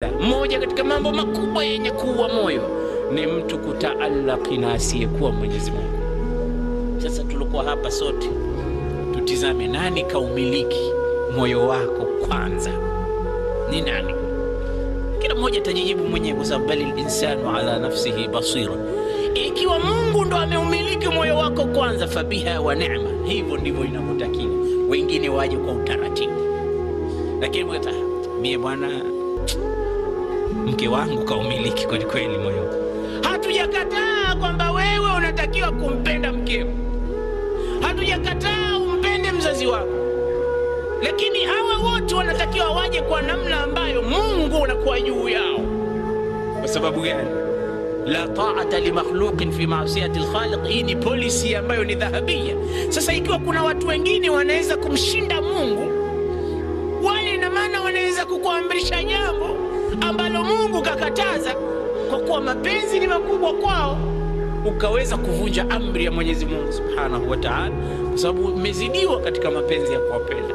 Moja katika mambo makubwa yenye kuua moyo ni mtu kutaallaki na asiyekuwa Mwenyezi Mungu. Sasa tulikuwa hapa sote tutizame nani kaumiliki moyo wako kwanza. Ni nani? Kila mmoja tajijibu mwenyewe, kwa sababu bali insanu ala nafsihi basira. Ikiwa Mungu ndo ameumiliki moyo wako kwanza, fabiha wa neema. Hivyo ndivyo inavyotakiwa, wengine waje kwa utaratibu. Lakini mwata mie bwana, mke wangu kaumiliki kweli kweli moyo. Hatujakataa kwamba wewe unatakiwa kumpenda mkeo, hatujakataa umpende mzazi wako, lakini hawa wote wanatakiwa waje kwa namna ambayo Mungu unakuwa juu yao. Kwa sababu gani? La ta'ata li makhluqin fi ma'siyati al-khaliq. Hii ni policy ambayo ni dhahabia. Sasa ikiwa kuna watu wengine wanaweza kumshinda Mungu, wale na maana wanaweza kukuamrisha jambo ambalo Mungu kakataza, kwa kuwa mapenzi ni makubwa kwao, ukaweza kuvunja amri ya Mwenyezi Mungu Subhanahu wa Ta'ala, kwa sababu umezidiwa katika mapenzi ya kuwapenda.